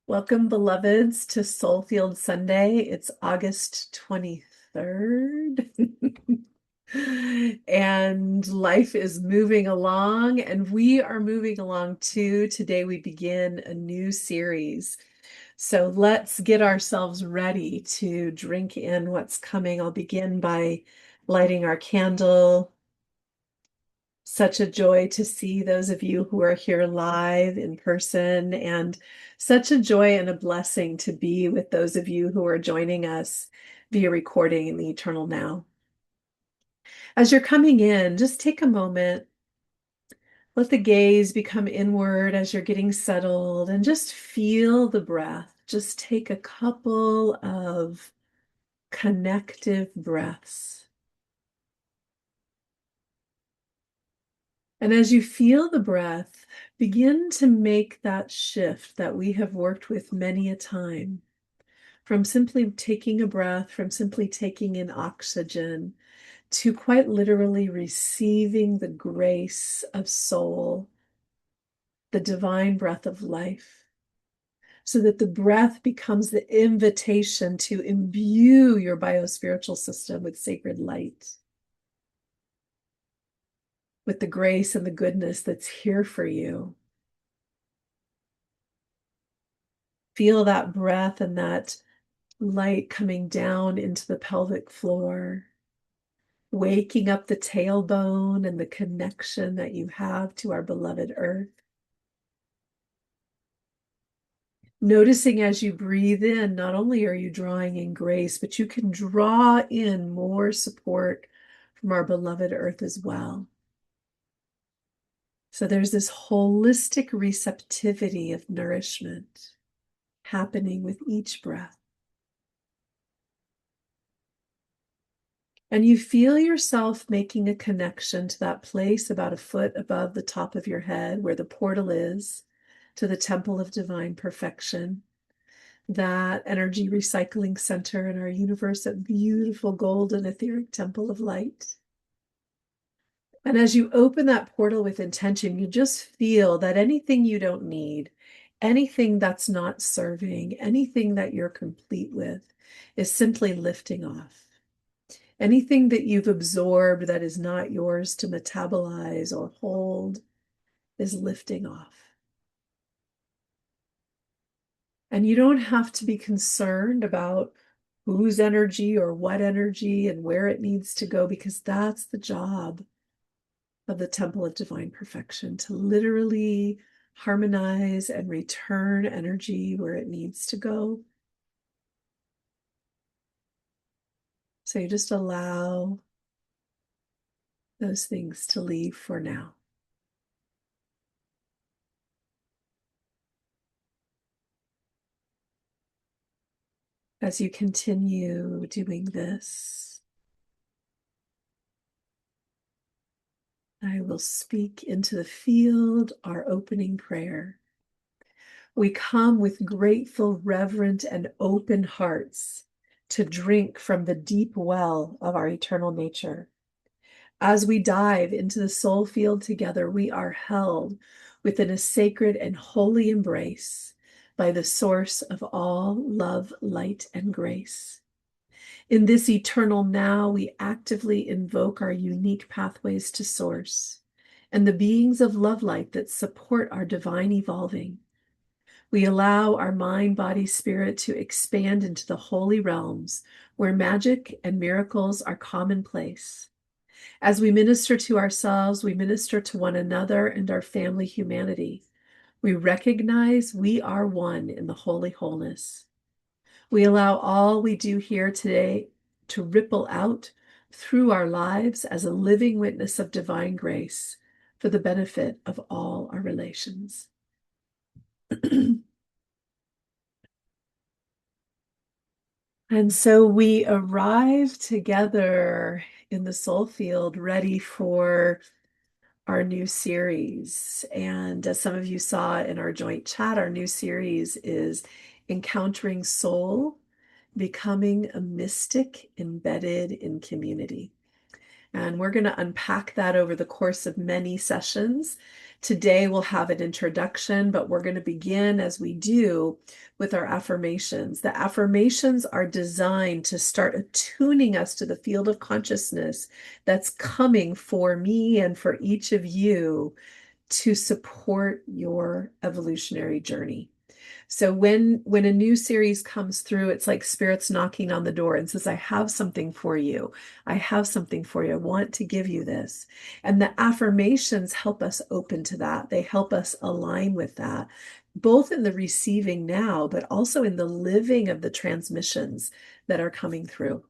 Welcome, beloveds, to Soulfield Sunday. It's August 23rd. And life is moving along, and we are moving along too. Today, we begin a new series. So let's get ourselves ready to drink in what's coming. I'll begin by lighting our candle. Such a joy to see those of you who are here live in person, and such a joy and a blessing to be with those of you who are joining us via recording in the eternal now. As you're coming in, just take a moment, let the gaze become inward as you're getting settled, and just feel the breath. Just take a couple of connective breaths. And as you feel the breath, begin to make that shift that we have worked with many a time from simply taking a breath, from simply taking in oxygen, to quite literally receiving the grace of soul, the divine breath of life, so that the breath becomes the invitation to imbue your biospiritual system with sacred light, with the grace and the goodness that's here for you. Feel that breath and that light coming down into the pelvic floor, waking up the tailbone and the connection that you have to our beloved earth. Noticing as you breathe in, not only are you drawing in grace, but you can draw in more support from our beloved earth as well. So there's this holistic receptivity of nourishment happening with each breath. And you feel yourself making a connection to that place about a foot above the top of your head where the portal is to the temple of divine perfection, that energy recycling center in our universe, that beautiful golden etheric temple of light. And as you open that portal with intention, you just feel that anything you don't need, anything that's not serving, anything that you're complete with is simply lifting off. Anything that you've absorbed that is not yours to metabolize or hold is lifting off. And you don't have to be concerned about whose energy or what energy and where it needs to go, because that's the job of the Temple of Divine Perfection, to literally harmonize and return energy where it needs to go. So you just allow those things to leave for now. As you continue doing this, I will speak into the field our opening prayer. We come with grateful, reverent, and open hearts to drink from the deep well of our eternal nature. As we dive into the soul field together, we are held within a sacred and holy embrace by the source of all love, light, and grace. In this eternal now, we actively invoke our unique pathways to source and the beings of love light that support our divine evolving. We allow our mind, body, spirit to expand into the holy realms where magic and miracles are commonplace. As we minister to ourselves, we minister to one another and our family humanity. We recognize we are one in the holy wholeness. We allow all we do here today to ripple out through our lives as a living witness of divine grace for the benefit of all our relations. And so we arrive together in the soul field, ready for our new series. And as some of you saw in our joint chat, our new series is Encountering Soul, Becoming a Mystic Embedded in Community. And we're going to unpack that over the course of many sessions. Today we'll have an introduction, but we're going to begin as we do with our affirmations. The affirmations are designed to start attuning us to the field of consciousness that's coming for me and for each of you to support your evolutionary journey. So when a new series comes through, it's like spirit's knocking on the door and says, I have something for you. I have something for you. I want to give you this. And the affirmations help us open to that. They help us align with that, both in the receiving now, but also in the living of the transmissions that are coming through.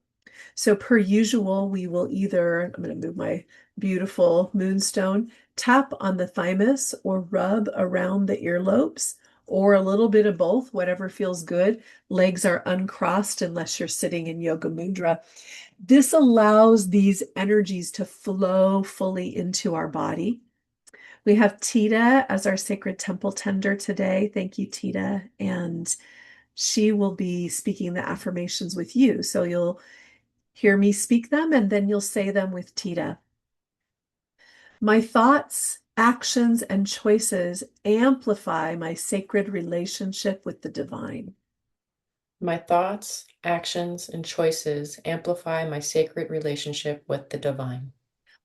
So per usual, we will either, I'm going to move my beautiful moonstone, tap on the thymus or rub around the earlobes, or a little bit of both, whatever feels good. Legs are uncrossed unless you're sitting in yoga mudra. This allows these energies to flow fully into our body. We have Tita as our sacred temple tender today. Thank you, Tita. And she will be speaking the affirmations with you. So you'll hear me speak them, and then you'll say them with Tita. My thoughts, actions, and choices amplify my sacred relationship with the divine. My thoughts, actions, and choices amplify my sacred relationship with the divine.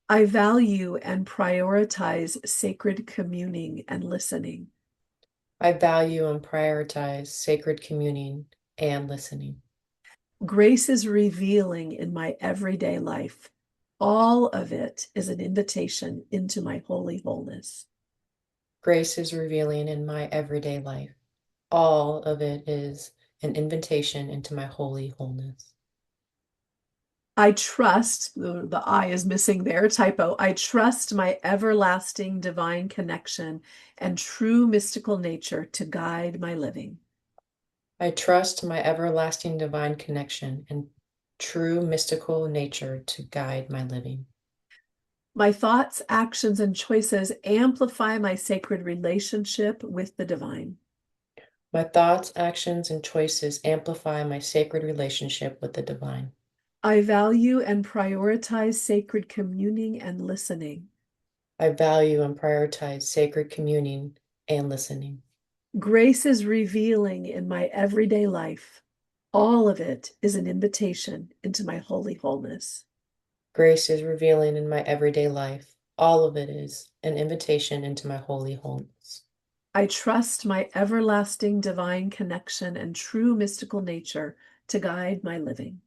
I value and prioritize sacred communing and listening. I value and prioritize sacred communing and listening. Grace is revealing in my everyday life. All of it is an invitation into my holy wholeness. Grace is revealing in my everyday life. All of it is an invitation into my holy wholeness. I trust, the I is missing there, typo. I trust my everlasting divine connection and true mystical nature to guide my living. I trust my everlasting divine connection and true mystical nature to guide my living. My thoughts, actions, and choices amplify my sacred relationship with the divine. My thoughts, actions, and choices amplify my sacred relationship with the divine. I value and prioritize sacred communing and listening. I value and prioritize sacred communing and listening. Grace is revealing in my everyday life. All of it is an invitation into my holy wholeness. Grace is revealing in my everyday life. All of it is an invitation into my holy wholeness. I trust my everlasting divine connection and true mystical nature to guide my living.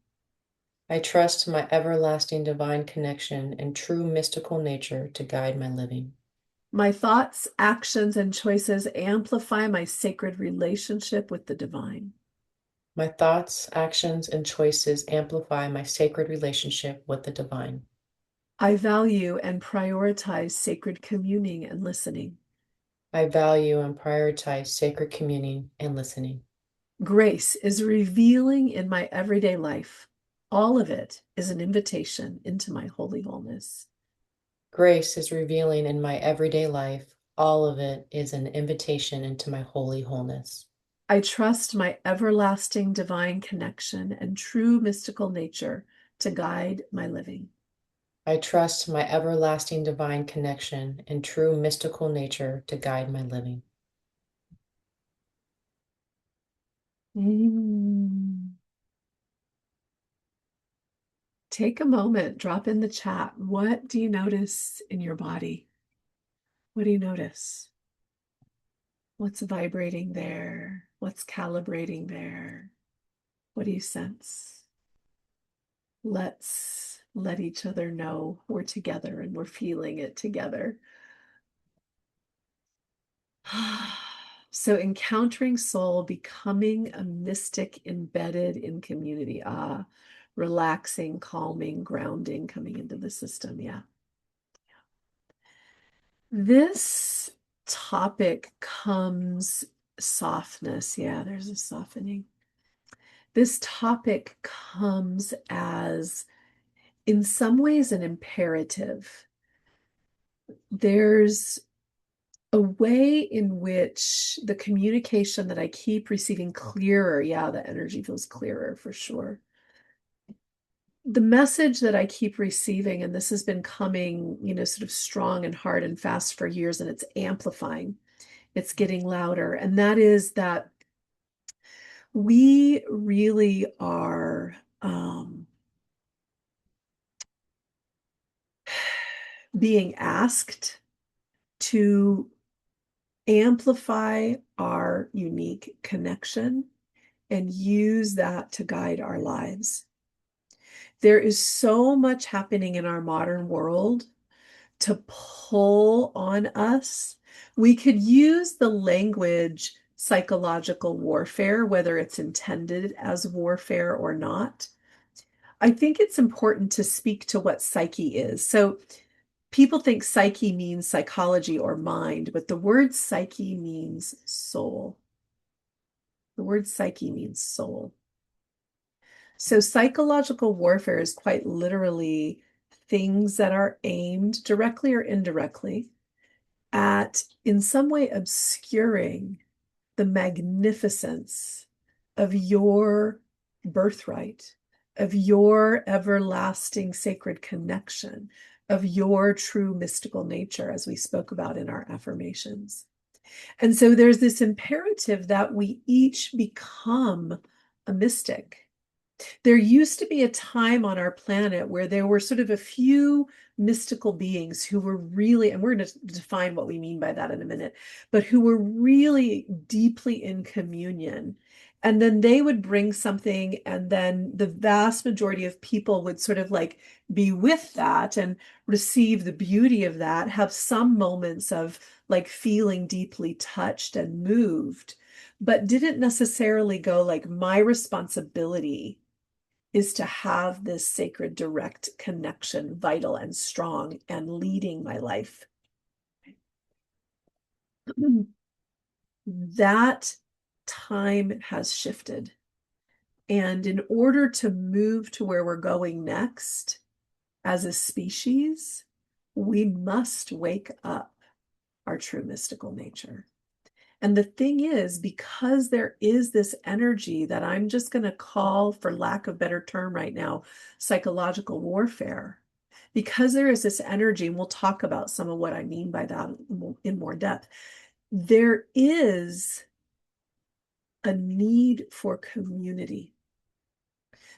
I trust my everlasting divine connection and true mystical nature to guide my living. My thoughts, actions, and choices amplify my sacred relationship with the divine. My thoughts, actions, and choices amplify my sacred relationship with the divine. I value and prioritize sacred communing and listening. I value and prioritize sacred communing and listening. Grace is revealing in my everyday life. All of it is an invitation into my holy wholeness. Grace is revealing in my everyday life. All of it is an invitation into my holy wholeness. I trust my everlasting divine connection and true mystical nature to guide my living. I trust my everlasting divine connection and true mystical nature to guide my living. Mm. Take a moment, drop in the chat. What do you notice in your body? What do you notice? What's vibrating there? What's calibrating there? What do you sense? Let's let each other know we're together and we're feeling it together. So, encountering soul, becoming a mystic embedded in community. Relaxing, calming, grounding, coming into the system. Yeah. This topic comes softness. Yeah, there's a softening. This topic comes as, in some ways, an imperative. There's a way in which the communication that I keep receiving clearer. Yeah, the energy feels clearer for sure. the message that I keep receiving, and this has been coming, sort of strong and hard and fast for years, and it's amplifying, it's getting louder. And that is that we really are being asked to amplify our unique connection and use that to guide our lives. There is so much happening in our modern world to pull on us. We could use the language psychological warfare, whether it's intended as warfare or not. I think it's important to speak to what psyche is. So people think psyche means psychology or mind, but the word psyche means soul. The word psyche means soul. So psychological warfare is quite literally things that are aimed directly or indirectly at, in some way, obscuring the magnificence of your birthright, of your everlasting sacred connection, of your true mystical nature, as we spoke about in our affirmations. And so there's this imperative that we each become a mystic. There used to be a time on our planet where there were sort of a few mystical beings who were really, and we're going to define what we mean by that in a minute, but who were really deeply in communion. And then they would bring something, and then the vast majority of people would sort of like be with that and receive the beauty of that, have some moments of like feeling deeply touched and moved, but didn't necessarily go like, my responsibility is to have this sacred direct connection, vital and strong, and leading my life. That time has shifted. And in order to move to where we're going next as a species, we must wake up our true mystical nature. And the thing is, because there is this energy that I'm just going to call, for lack of better term right now, psychological warfare, because there is this energy, and we'll talk about some of what I mean by that in more depth, there is a need for community.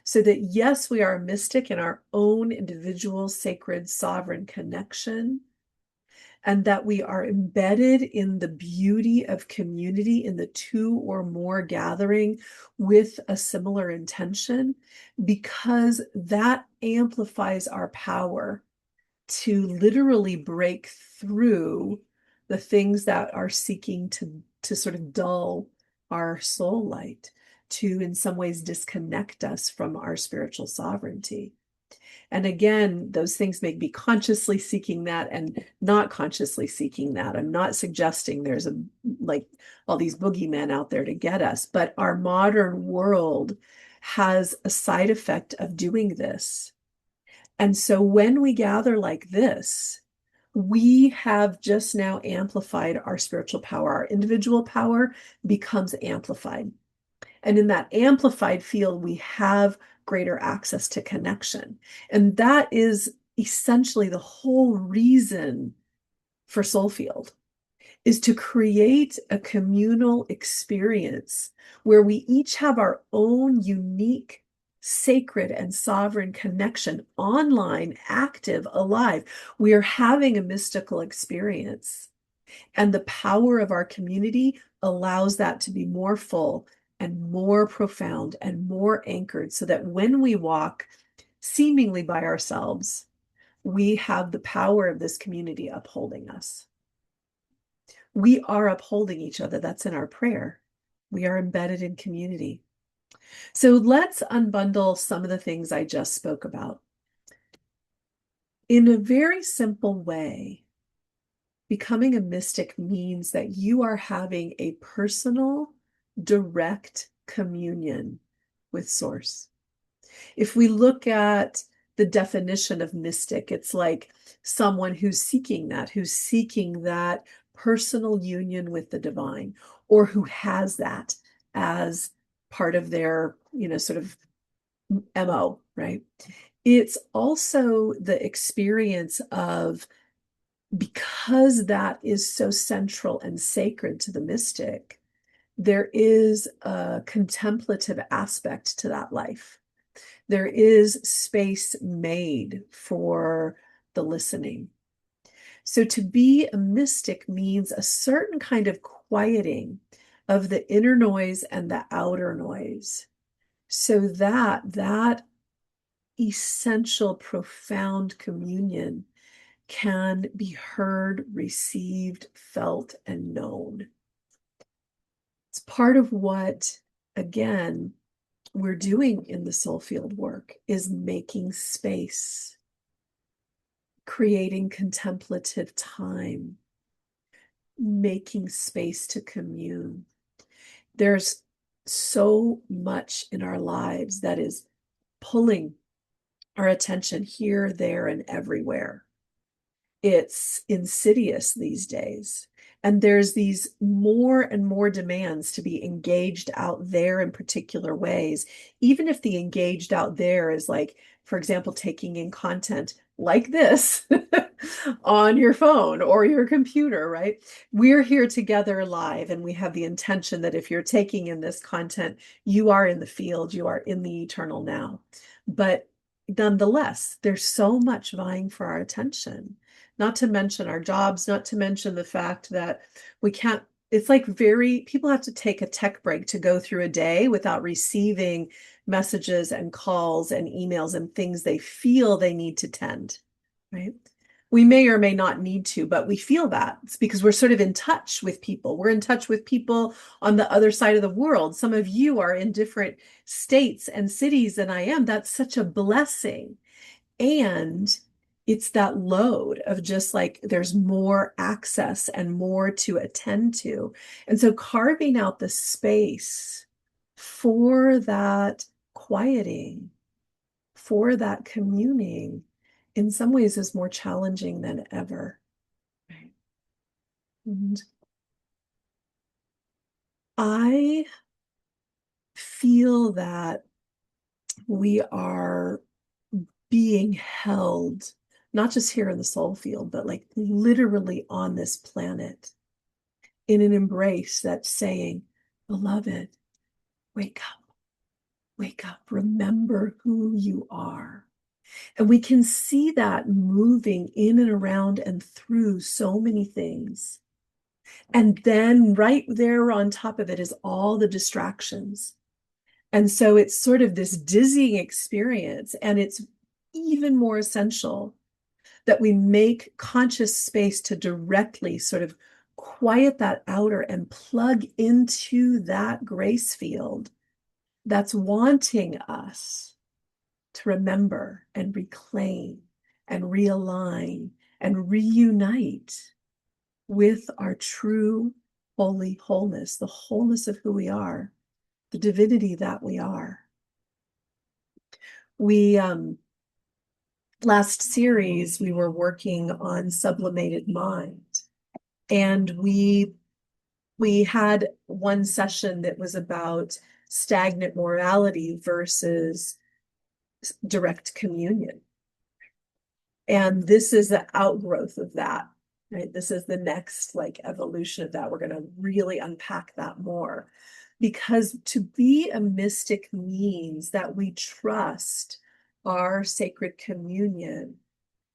So that, yes, we are mystic in our own individual, sacred, sovereign connection, and that we are embedded in the beauty of community in the two or more gathering with a similar intention, because that amplifies our power to literally break through the things that are seeking to sort of dull our soul light, to in some ways disconnect us from our spiritual sovereignty. And again, those things may be consciously seeking that and not consciously seeking that. I'm not suggesting there's like all these boogeymen out there to get us, but our modern world has a side effect of doing this. And so when we gather like this, we have just now amplified our spiritual power. Our individual power becomes amplified. And in that amplified field, we have greater access to connection. And that is essentially the whole reason for Soulfield, is to create a communal experience where we each have our own unique, sacred, and sovereign connection, online, active, alive. We are having a mystical experience. And the power of our community allows that to be more full and more profound and more anchored, so that when we walk seemingly by ourselves, we have the power of this community upholding us. We are upholding each other. That's in our prayer. We are embedded in community. So let's unbundle some of the things I just spoke about. In a very simple way, becoming a mystic means that you are having a personal, direct communion with Source. If we look at the definition of mystic, it's like someone who's seeking that personal union with the divine, or who has that as part of their, sort of MO, right? It's also the experience of, because that is so central and sacred to the mystic, there is a contemplative aspect to that life. There is space made for the listening. So to be a mystic means a certain kind of quieting of the inner noise and the outer noise, so that that essential, profound communion can be heard, received, felt, and known. It's part of what, again, we're doing in the soul field work, is making space, creating contemplative time, making space to commune. There's so much in our lives that is pulling our attention here, there, and everywhere. It's insidious these days. And there's these more and more demands to be engaged out there in particular ways, even if the engaged out there is like, for example, taking in content like this on your phone or your computer, right? We're here together live, and we have the intention that if you're taking in this content, you are in the field, you are in the eternal now. But nonetheless, there's so much vying for our attention, not to mention our jobs, not to mention the fact that we can't, it's like people have to take a tech break to go through a day without receiving messages and calls and emails and things they feel they need to tend, right? We may or may not need to, but we feel that. It's because we're sort of in touch with people. We're in touch with people on the other side of the world. Some of you are in different states and cities than I am. That's such a blessing. And it's that load of just like there's more access and more to attend to. And so carving out the space for that quieting, for that communing, in some ways is more challenging than ever. Right. And I feel that we are being held, not just here in the soul field, but like literally on this planet, in an embrace that's saying, beloved, wake up, remember who you are. And we can see that moving in and around and through so many things. And then right there on top of it is all the distractions. And so it's sort of this dizzying experience. And it's even more essential that we make conscious space to directly sort of quiet that outer and plug into that grace field that's wanting us to remember and reclaim and realign and reunite with our true holy wholeness, the wholeness of who we are, the divinity that we are. We last series we were working on sublimated mind, and we had one session that was about stagnant morality versus direct communion. And this is the outgrowth of that, right? This is the next like evolution of that. We're going to really unpack that more, because to be a mystic means that we trust our sacred communion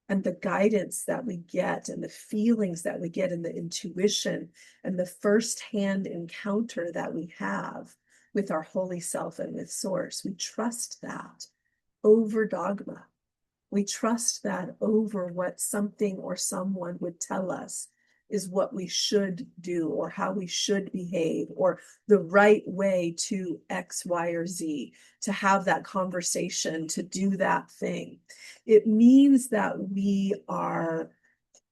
and the guidance that we get and the feelings that we get and the intuition and the firsthand encounter that we have with our holy self and with source. We trust that over dogma. We trust that over what something or someone would tell us is what we should do or how we should behave or the right way to X, Y, or Z, to have that conversation, to do that thing. It means that we are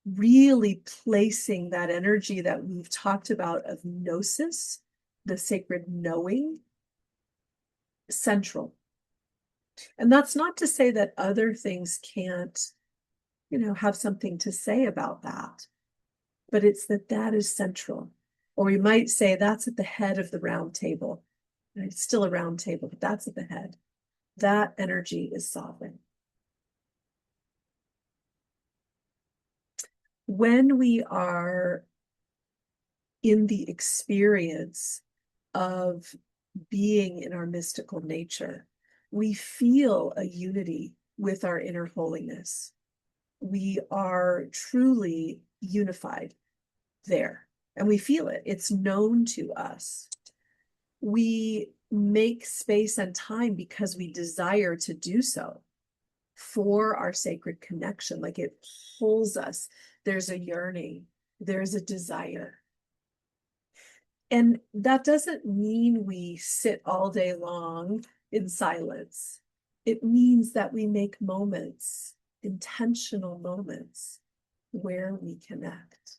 really placing that energy that we've talked about of gnosis, the sacred knowing, central. And that's not to say that other things can't, have something to say about that, but it's that is central. Or we might say that's at the head of the round table. And it's still a round table, but that's at the head. That energy is sovereign. When we are in the experience of being in our mystical nature, we feel a unity with our inner holiness. We are truly unified there, and we feel it. It's known to us. We make space and time because we desire to do so for our sacred connection. Like it pulls us. There's a yearning, there's a desire. And that doesn't mean we sit all day long in silence. It means that we make moments, intentional moments, where we connect.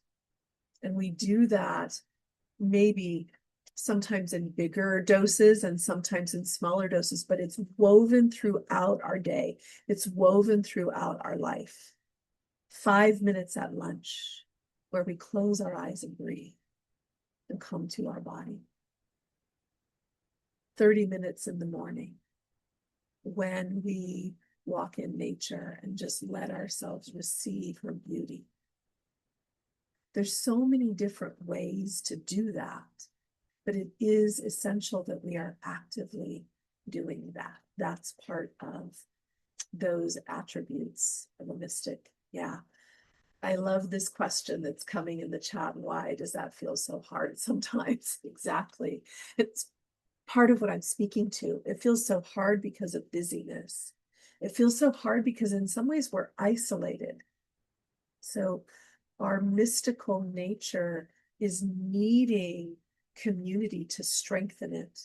And we do that maybe sometimes in bigger doses and sometimes in smaller doses, but it's woven throughout our day. It's woven throughout our life. 5 minutes at lunch, where we close our eyes and breathe and come to our body. 30 minutes in the morning, when we walk in nature and just let ourselves receive her beauty. There's so many different ways to do that, but it is essential that we are actively doing that. That's part of those attributes of a mystic. Yeah. I love this question that's coming in the chat. Why does that feel so hard sometimes? Exactly. It's part of what I'm speaking to. It feels so hard because of busyness. It feels so hard because in some ways we're isolated. So our mystical nature is needing community to strengthen it.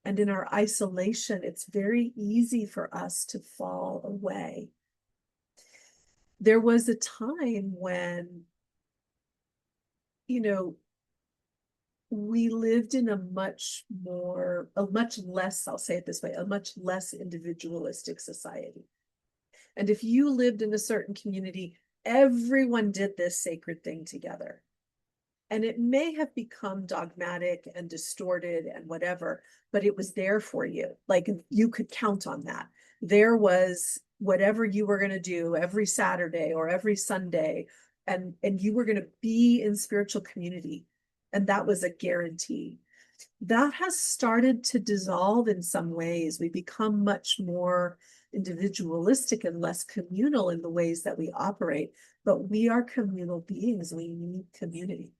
And in our isolation, it's very easy for us to fall away. There was a time when, we lived in a much less, I'll say it this way, a much less individualistic society. And if you lived in a certain community, everyone did this sacred thing together. And it may have become dogmatic and distorted and whatever, but it was there for you. Like you could count on that. There was whatever you were going to do every Saturday or every Sunday, and you were going to be in spiritual community. And that was a guarantee. That has started to dissolve in some ways. We become much more individualistic and less communal in the ways that we operate, but we are communal beings. We need community.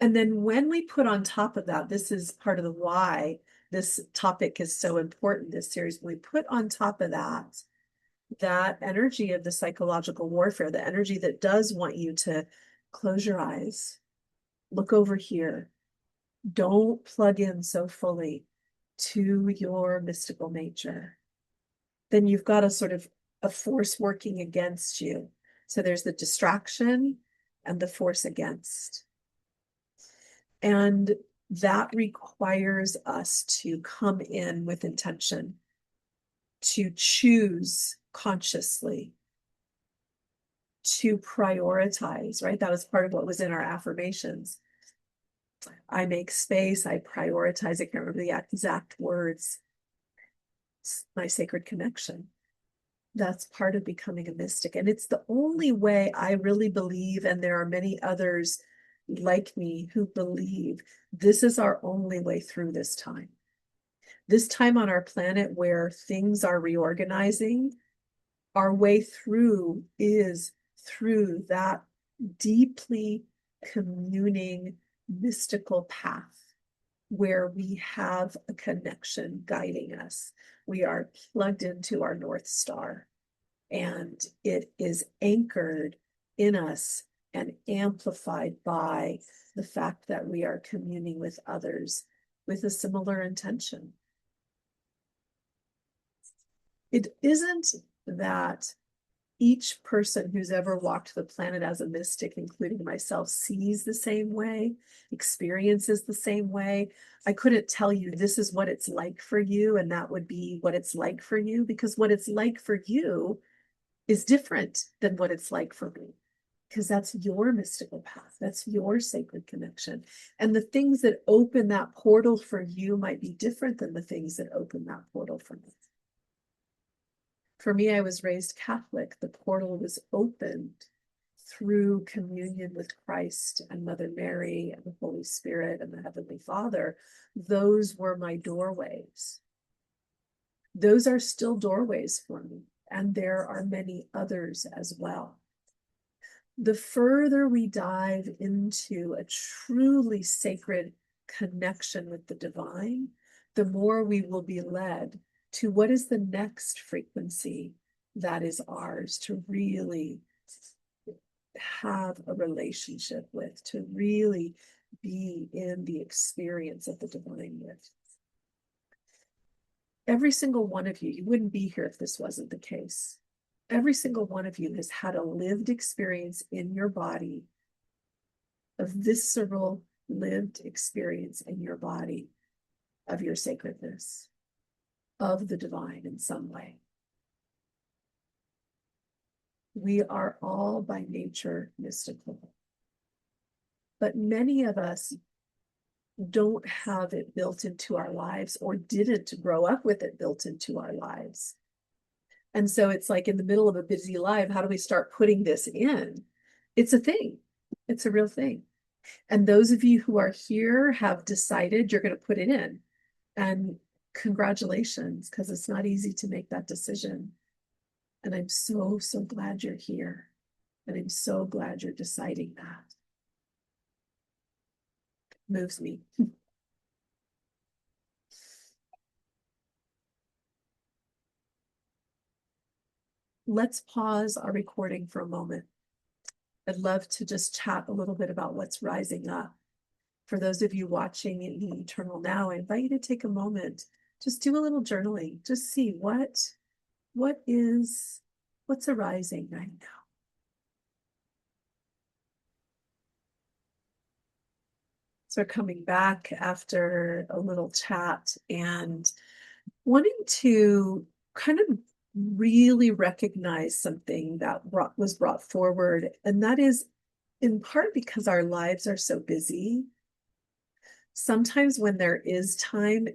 And then when we put on top of that, this is part of the why this topic is so important, this series, we put on top of that energy of the psychological warfare, the energy that does want you to close your eyes, look over here, don't plug in so fully to your mystical nature, then you've got a sort of a force working against you. So there's the distraction and the force against. And that requires us to come in with intention, to choose consciously, to prioritize, right? That was part of what was in our affirmations. I make space, I prioritize, I can't remember the exact words, my sacred connection. That's part of becoming a mystic. And it's the only way I really believe, and there are many others like me who believe this is our only way through this time. This time on our planet where things are reorganizing, our way through is through that deeply communing mystical path where we have a connection guiding us. We are plugged into our North Star, and it is anchored in us and amplified by the fact that we are communing with others with a similar intention. It isn't that each person who's ever walked the planet as a mystic, including myself, sees the same way, experiences the same way. I couldn't tell you this is what it's like for you, and that would be what it's like for you, because what it's like for you is different than what it's like for me, because that's your mystical path. That's your sacred connection. And the things that open that portal for you might be different than the things that open that portal for me. For me, I was raised Catholic. The portal was opened through communion with Christ and Mother Mary and the Holy Spirit and the Heavenly Father, those were my doorways. Those are still doorways for me, and there are many others as well. The further we dive into a truly sacred connection with the divine, the more we will be led to what is the next frequency that is ours to really have a relationship with, to really be in the experience of the divine with. Every single one of you, you wouldn't be here if this wasn't the case. Every single one of you has had a lived experience in your body, a visceral lived experience in your body of your sacredness, of the divine in some way. We are all by nature mystical, but many of us don't have it built into our lives or didn't grow up with it built into our lives. And so it's like in the middle of a busy life, how do we start putting this in? It's a thing. It's a real thing. And those of you who are here have decided you're going to put it in. And congratulations, because it's not easy to make that decision. And I'm so, so glad you're here. And I'm so glad you're deciding that. Moves me. Let's pause our recording for a moment. I'd love to just chat a little bit about what's rising up. For those of you watching in the Eternal Now, I invite you to take a moment, just do a little journaling, just see what's arising right now. So we're coming back after a little chat and wanting to kind of really recognize something that was brought forward. And that is in part because our lives are so busy. Sometimes when there is time,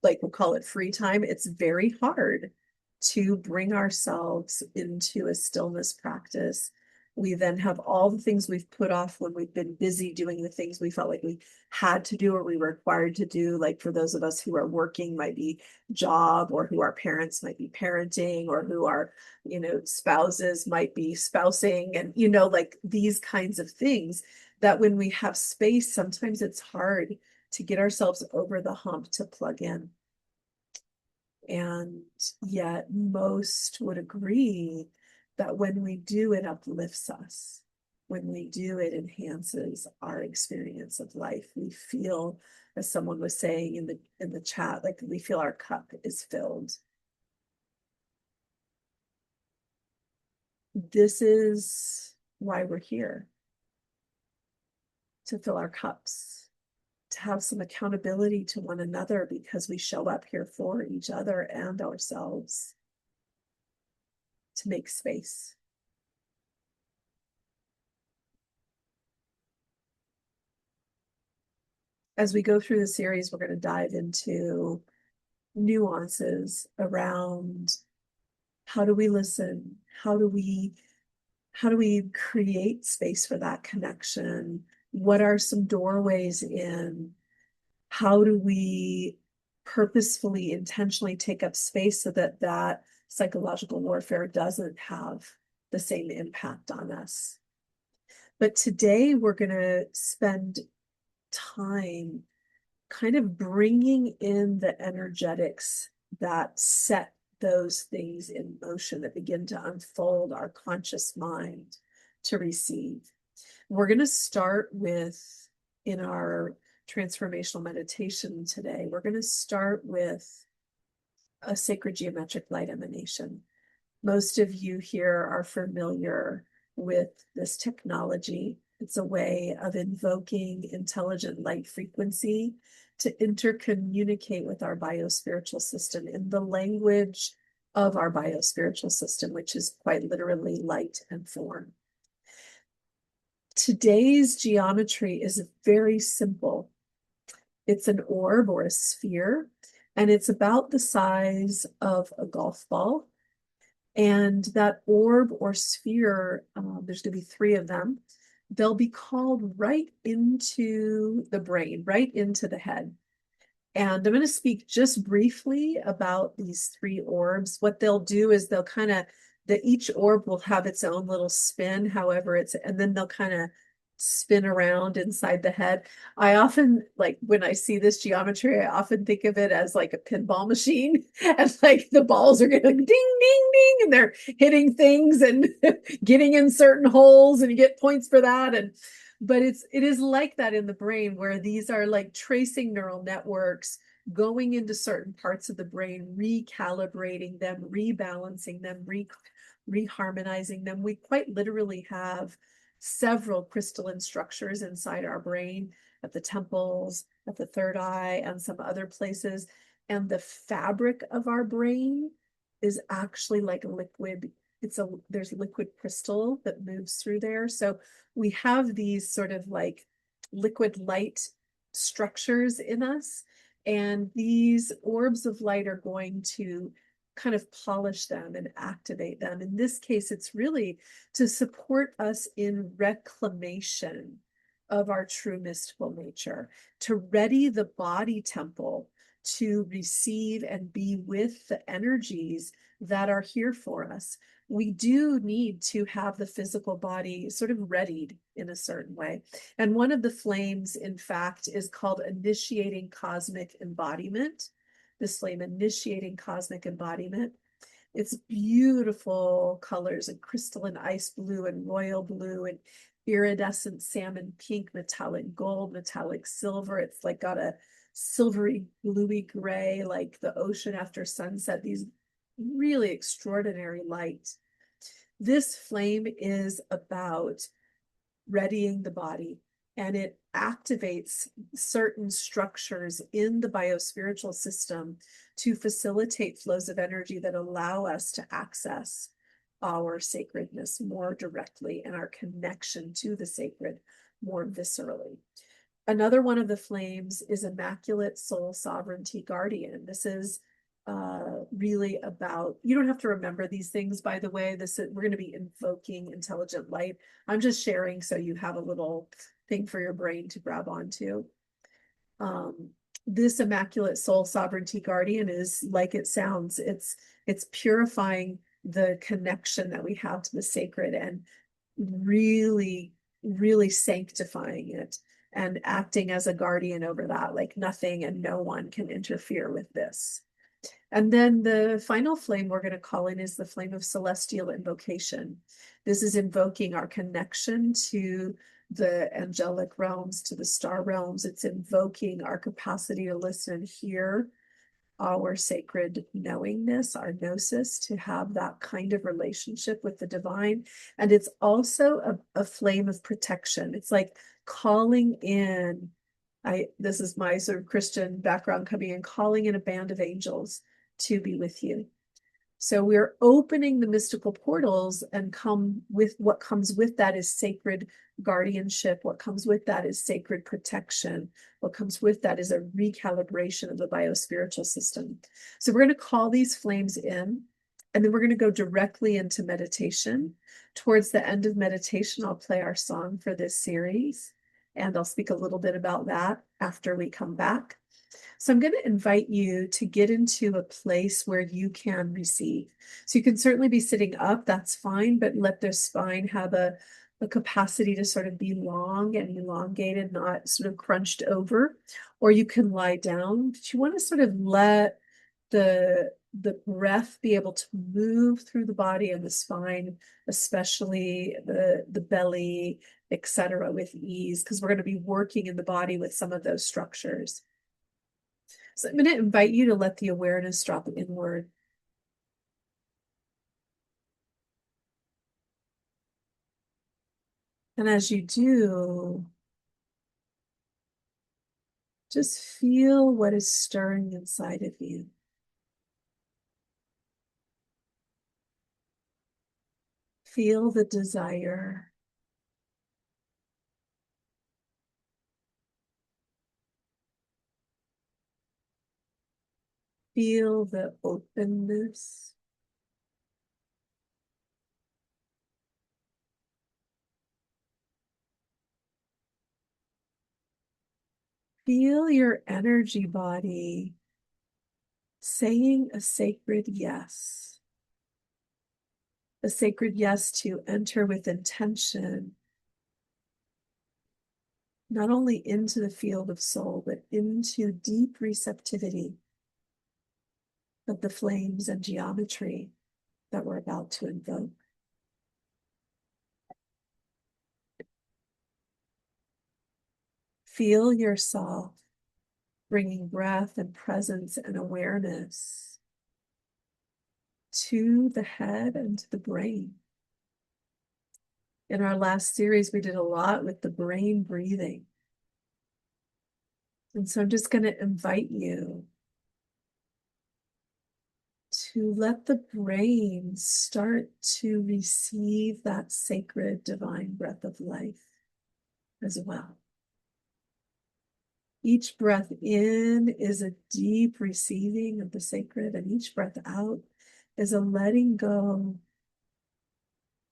like we'll call it free time, it's very hard to bring ourselves into a stillness practice. We then have all the things we've put off when we've been busy doing the things we felt like we had to do or we were required to do. Like for those of us who are working, might be job, or who are parents might be parenting, or who are, spouses might be spousing, and, like these kinds of things that when we have space, sometimes it's hard to get ourselves over the hump to plug in. And yet most would agree that when we do, it uplifts us. When we do, it enhances our experience of life. We feel, as someone was saying in the chat, like we feel our cup is filled. This is why we're here, to fill our cups, to have some accountability to one another, because we show up here for each other and ourselves, to make space. As we go through the series, we're going to dive into nuances around how do we listen? How do we create space for that connection? What are some doorways in? How do we purposefully, intentionally take up space so that that psychological warfare doesn't have the same impact on us? But today we're going to spend time kind of bringing in the energetics that set those things in motion, that begin to unfold our conscious mind to receive. We're going to start with, in our transformational meditation today, we're going to start with a sacred geometric light emanation. Most of you here are familiar with this technology. It's a way of invoking intelligent light frequency to intercommunicate with our biospiritual system in the language of our biospiritual system, which is quite literally light and form. Today's geometry is very simple. It's an orb or a sphere, and it's about the size of a golf ball. And that orb or sphere, there's going to be three of them. They'll be called right into the brain, right into the head. And I'm going to speak just briefly about these three orbs. What they'll do is they'll kind of, each orb will have its own little spin, however it's, and then they'll kind of spin around inside the head. I often, like when I see this geometry, I often think of it as like a pinball machine, and like the balls are going ding, ding, ding, and they're hitting things and getting in certain holes, and you get points for that. And but it is like that in the brain, where these are like tracing neural networks going into certain parts of the brain, recalibrating them, rebalancing them, reharmonizing them. We quite literally have several crystalline structures inside our brain, at the temples, at the third eye, and some other places. And the fabric of our brain is actually like a liquid. There's liquid crystal that moves through there. So we have these sort of like liquid light structures in us, and these orbs of light are going to kind of polish them and activate them. In this case, it's really to support us in reclamation of our true mystical nature, to ready the body temple to receive and be with the energies that are here for us. We do need to have the physical body sort of readied in a certain way. And one of the flames, in fact, is called initiating cosmic embodiment. This flame, initiating cosmic embodiment. It's beautiful colors and crystalline ice blue and royal blue and iridescent salmon pink, metallic gold, metallic silver. It's like got a silvery bluey gray, like the ocean after sunset, these really extraordinary light. This flame is about readying the body, and it activates certain structures in the biospiritual system to facilitate flows of energy that allow us to access our sacredness more directly and our connection to the sacred more viscerally. Another one of the flames is Immaculate Soul Sovereignty Guardian. This is really about, you don't have to remember these things, by the way. We're going to be invoking intelligent light. I'm just sharing so you have a little thing for your brain to grab onto. Um, this Immaculate Soul Sovereignty Guardian is like it sounds. It's purifying the connection that we have to the sacred, and really, really sanctifying it and acting as a guardian over that. Like nothing and no one can interfere with this. And then the final flame we're going to call in is the flame of celestial invocation. This is invoking our connection to the angelic realms, to the star realms. It's invoking our capacity to listen and hear, our sacred knowingness, our gnosis, to have that kind of relationship with the divine. And it's also a flame of protection. It's like calling in, this is my sort of Christian background coming in, calling in a band of angels to be with you. So we're opening the mystical portals, and come with what comes with that is sacred guardianship. What comes with that is sacred protection. What comes with that is a recalibration of the biospiritual system. So we're going to call these flames in, and then we're going to go directly into meditation. Towards the end of meditation, I'll play our song for this series, and I'll speak a little bit about that after we come back. So I'm going to invite you to get into a place where you can receive. So you can certainly be sitting up, that's fine, but let their spine have a capacity to sort of be long and elongated, not sort of crunched over. Or you can lie down, but you want to sort of let the breath be able to move through the body and the spine, especially the belly, etc., with ease, because we're going to be working in the body with some of those structures. So I'm going to invite you to let the awareness drop inward. And as you do, just feel what is stirring inside of you. Feel the desire. Feel the openness. Feel your energy body saying a sacred yes. A sacred yes to enter with intention, not only into the field of soul, but into deep receptivity of the flames and geometry that we're about to invoke. Feel yourself bringing breath and presence and awareness to the head and to the brain. In our last series, we did a lot with the brain breathing. And so I'm just going to invite you to let the brain start to receive that sacred divine breath of life as well. Each breath in is a deep receiving of the sacred, and each breath out is a letting go,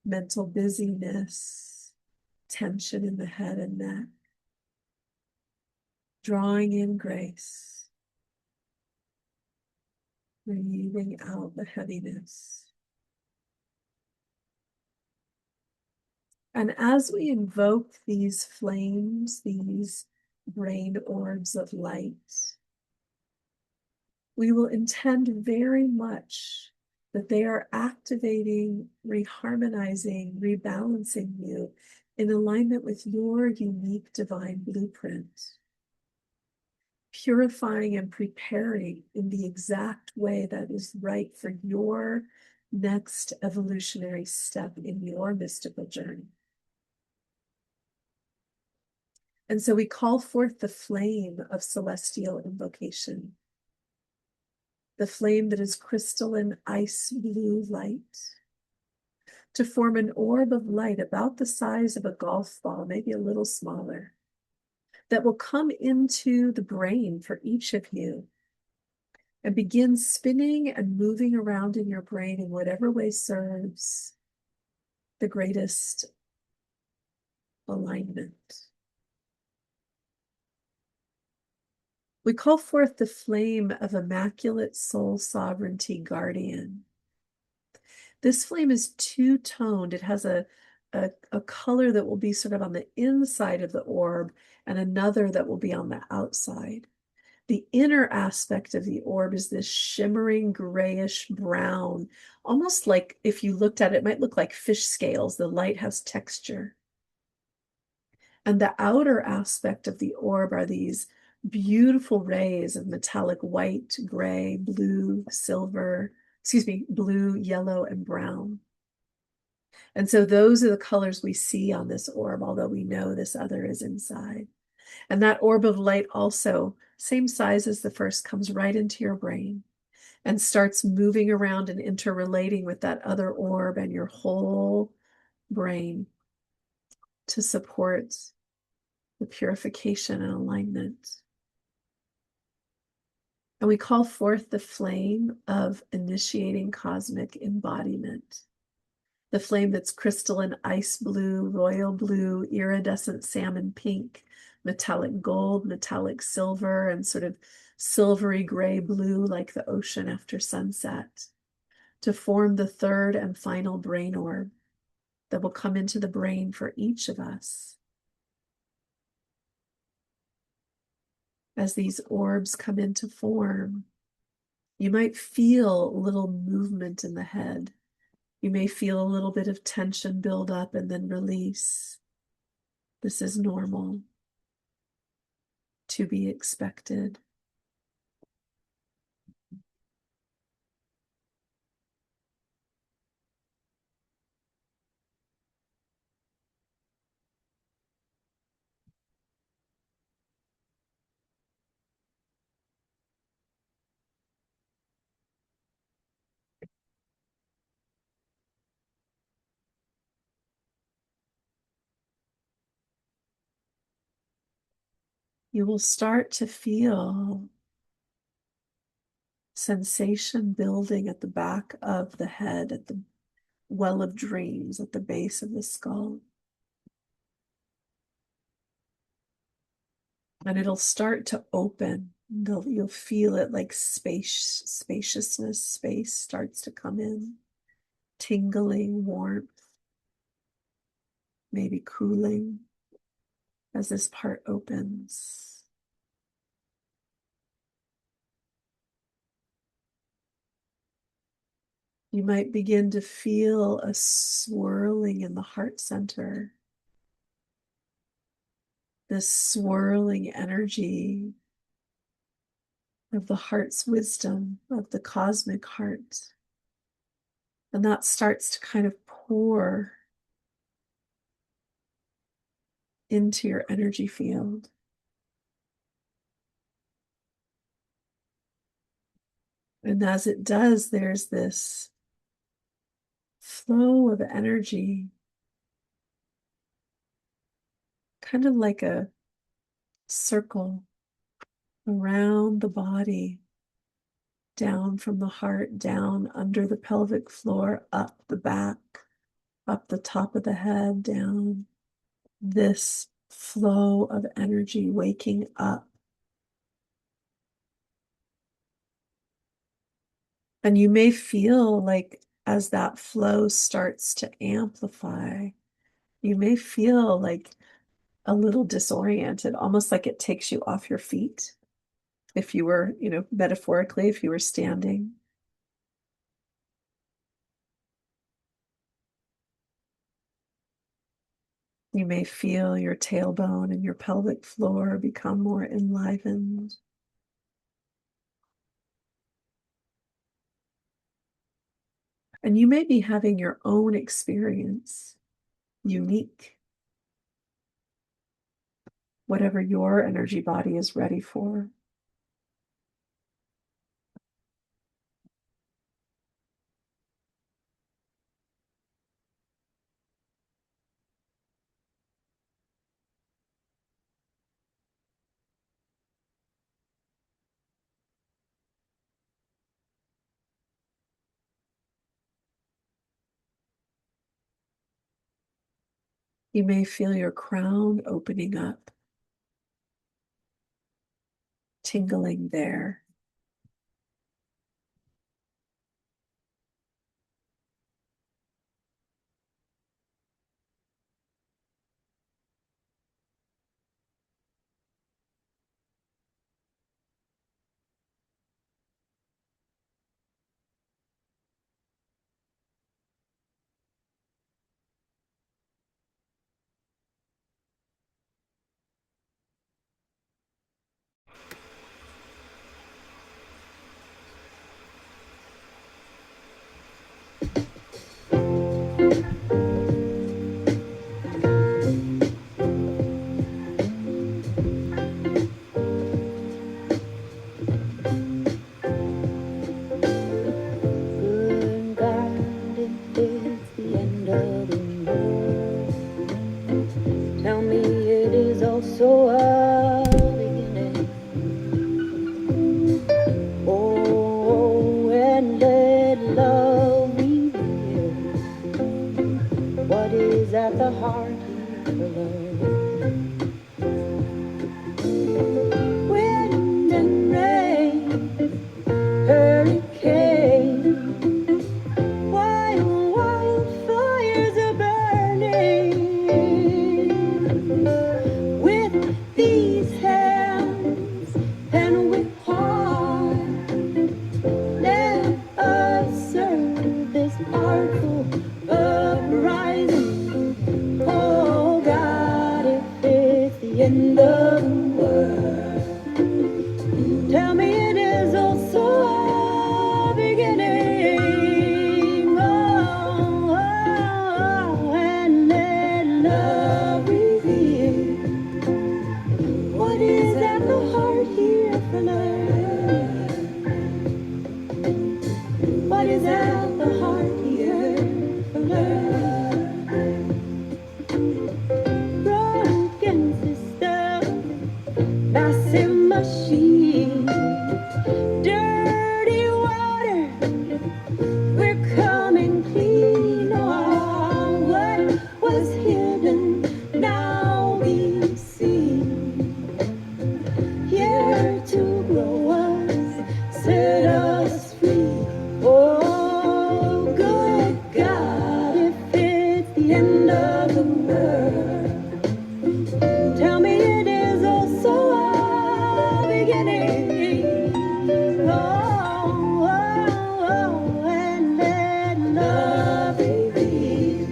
mental busyness, tension in the head and neck, drawing in grace, breathing out the heaviness. And as we invoke these flames, these brain orbs of light, we will intend very much that they are activating, reharmonizing, rebalancing you in alignment with your unique divine blueprint, purifying and preparing in the exact way that is right for your next evolutionary step in your mystical journey. And so we call forth the flame of celestial invocation, the flame that is crystalline ice blue light, to form an orb of light about the size of a golf ball, maybe a little smaller, that will come into the brain for each of you and begin spinning and moving around in your brain in whatever way serves the greatest alignment. We call forth the flame of immaculate soul sovereignty guardian. This flame is two-toned. It has a color that will be sort of on the inside of the orb and another that will be on the outside. The inner aspect of the orb is this shimmering grayish brown, almost like if you looked at it, it might look like fish scales. The light has texture. And the outer aspect of the orb are these beautiful rays of metallic white, gray, blue, silver, blue, yellow, and brown. And so those are the colors we see on this orb, although we know this other is inside. And that orb of light also, same size as the first, comes right into your brain and starts moving around and interrelating with that other orb and your whole brain to support the purification and alignment. And we call forth the flame of initiating cosmic embodiment, the flame that's crystalline ice blue, royal blue, iridescent salmon pink, metallic gold, metallic silver, and sort of silvery gray blue like the ocean after sunset, to form the third and final brain orb that will come into the brain for each of us. As these orbs come into form, you might feel a little movement in the head. You may feel a little bit of tension build up and then release. This is normal, to be expected. You will start to feel sensation building at the back of the head, at the well of dreams, at the base of the skull. And it'll start to open. You'll feel it like spaciousness, space starts to come in, tingling, warmth, maybe cooling as this part opens. You might begin to feel a swirling in the heart center, this swirling energy of the heart's wisdom, of the cosmic heart. And that starts to kind of pour into your energy field. And as it does, there's this flow of energy, kind of like a circle around the body, down from the heart, down under the pelvic floor, up the back, up the top of the head, down. This flow of energy waking up. And you may feel like as that flow starts to amplify, you may feel like a little disoriented, almost like it takes you off your feet. If you were, metaphorically, if you were standing. You may feel your tailbone and your pelvic floor become more enlivened. And you may be having your own experience, unique, whatever your energy body is ready for. You may feel your crown opening up, tingling there. So a beginning. Oh, and let love reveal what is at the heart of love. Wind and rain, hurricane, wildfires are burning. With these hands and with heart, let us serve this artful uprising. Oh God, if it's the end of the world, tell me it is also a beginning. Oh, and let love reveal what is at the heart here for love? What is at the heart here for love? Broken system, massive machine, dirty water, we're coming clean. Oh, what was hidden now we see. to grow us, set us free. Oh, good God, if it's the end of the world, tell me it is also a beginning. Oh, oh, oh, and let love reveal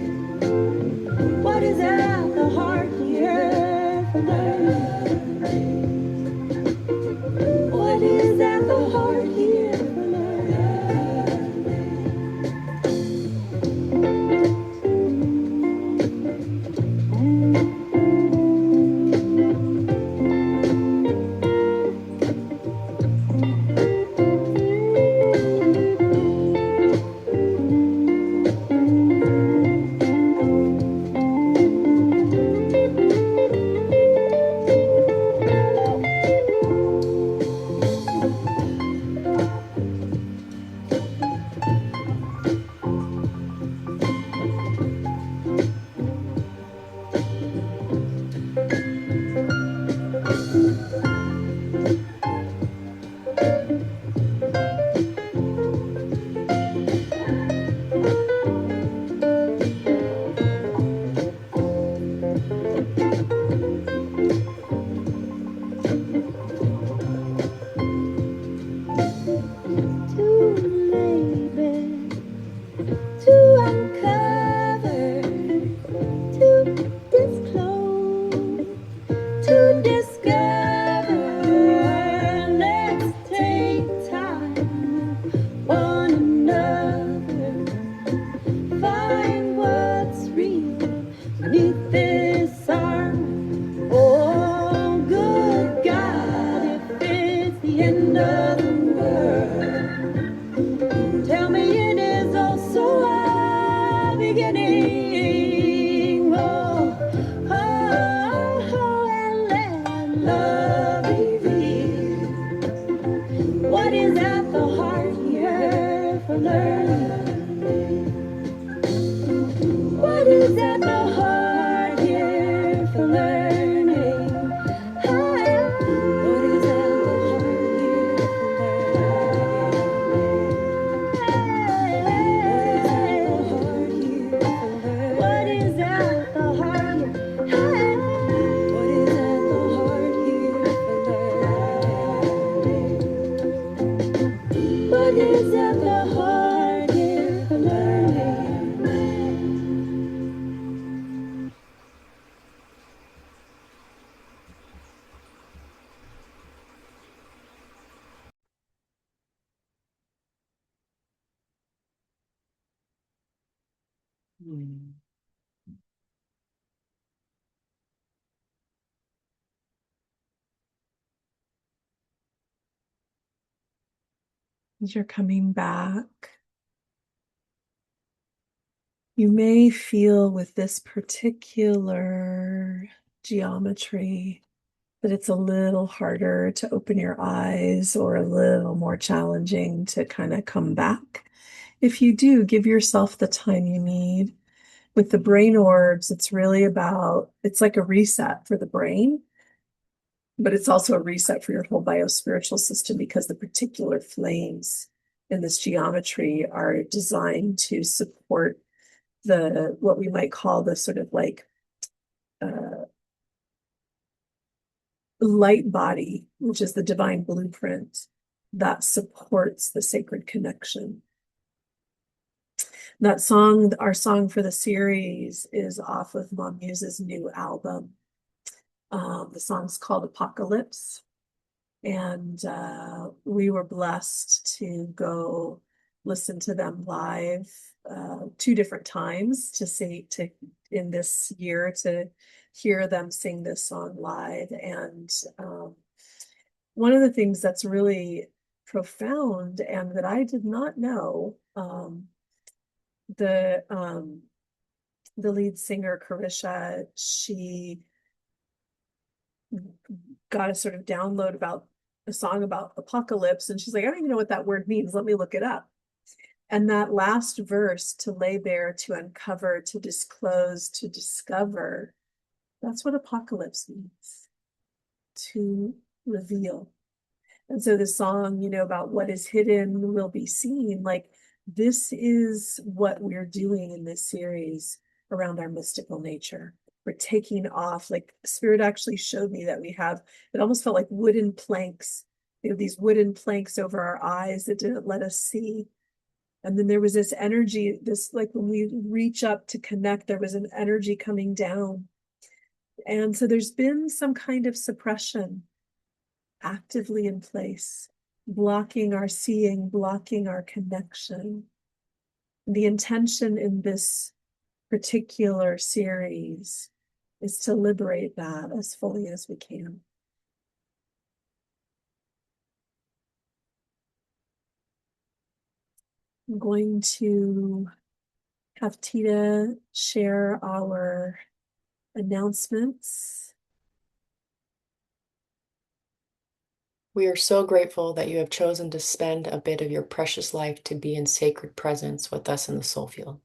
what is at the heart here for learning. What is at the heart here for to label, to uncover, to disclose, to discover. Let's take time with one another, find what's real beneath this armor. Oh, good God, if it's the end of the world, tell me it is also a beginning. Oh, oh, oh, and let love reveal what is at the heart here for learning. What is at the heart here for learning? What is at the heart here for learning? What is at the heart here? What is at the heart here for learning? What is at the heart here for learning? As you're coming back, you may feel with this particular geometry that it's a little harder to open your eyes or a little more challenging to kind of come back. If you do, give yourself the time you need. With the brain orbs, it's really about, it's like a reset for the brain, but it's also a reset for your whole biospiritual system because the particular flames in this geometry are designed to support the, what we might call the sort of like light body, which is the divine blueprint that supports the sacred connection. That song, our song for the series, is off of Mom Muse's new album. The song's called Apocalypse. And we were blessed to go listen to them live 2 different times in this year to hear them sing this song live. And one of the things that's really profound and that I did not know, the lead singer Carisha, she got a sort of download about a song about apocalypse, and she's like, I don't even know what that word means, let me look it up. And that last verse, to lay bare, to uncover, to disclose, to discover, that's what apocalypse means, to reveal. And so the song, you know, about what is hidden will be seen, like this is what we're doing in this series around our mystical nature. We're taking off, like Spirit actually showed me that we have, it almost felt like wooden planks. We have these wooden planks over our eyes that didn't let us see. And then there was this energy, this like when we reach up to connect, there was an energy coming down. And so there's been some kind of suppression actively in place, blocking our seeing, blocking our connection. The intention in this particular series is to liberate that as fully as we can. I'm going to have Tita share our announcements. We are so grateful that you have chosen to spend a bit of your precious life to be in sacred presence with us in the soul field.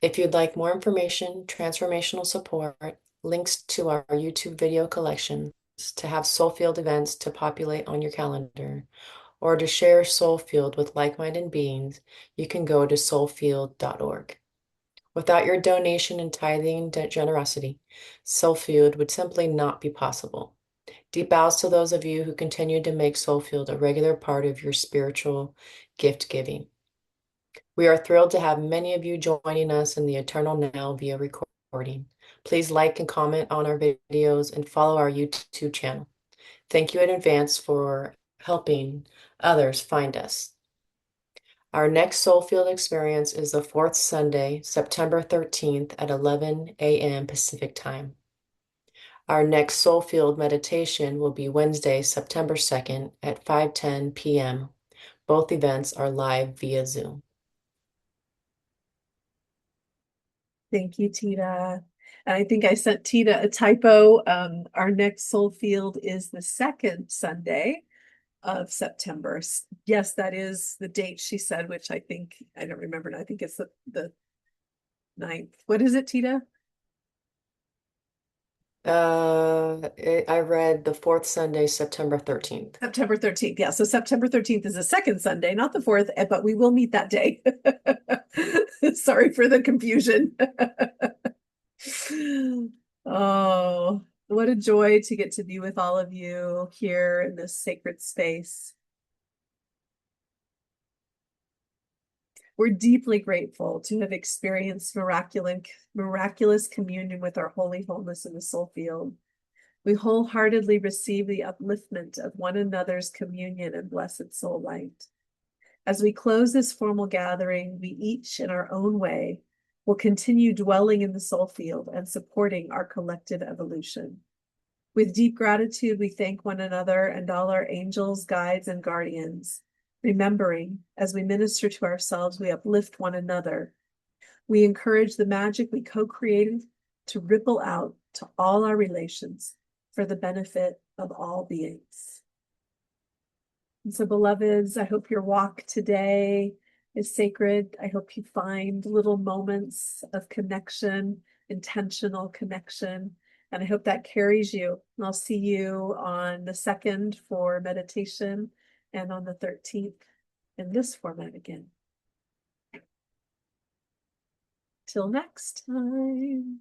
If you'd like more information, transformational support, links to our YouTube video collections, to have soul field events to populate on your calendar, or to share soul field with like-minded beings, you can go to soulfield.org. Without your donation and tithing generosity, soul field would simply not be possible. Deep bows to those of you who continue to make Soulfield a regular part of your spiritual gift giving. We are thrilled to have many of you joining us in the Eternal Now via recording. Please like and comment on our videos and follow our YouTube channel. Thank you in advance for helping others find us. Our next Soulfield experience is the fourth Sunday, September 13th at 11 a.m. Pacific Time. Our next Soulfield meditation will be Wednesday, September 2nd at 5:10 p.m. Both events are live via Zoom. Thank you, Tita. And I think I sent Tita a typo. Our next soul field is the second Sunday of September. Yes, that is the date she said, which I think, I don't remember now. I think it's the 9th. What is it, Tita? I read the fourth Sunday, September 13th. September 13th. Yeah, so September 13th is the second Sunday, not the fourth, but we will meet that day. Sorry for the confusion. Oh, what a joy to get to be with all of you here in this sacred space. We're deeply grateful to have experienced miraculous communion with our holy wholeness in the soul field. We wholeheartedly receive the upliftment of one another's communion and blessed soul light. As we close this formal gathering, we each in our own way will continue dwelling in the soul field and supporting our collective evolution. With deep gratitude, we thank one another and all our angels, guides, and guardians. Remembering, as we minister to ourselves, we uplift one another. We encourage the magic we co-created to ripple out to all our relations for the benefit of all beings. And so, beloveds, I hope your walk today is sacred. I hope you find little moments of connection, intentional connection, and I hope that carries you. And I'll see you on the 2nd for meditation and on the 13th in this format again. Till next time.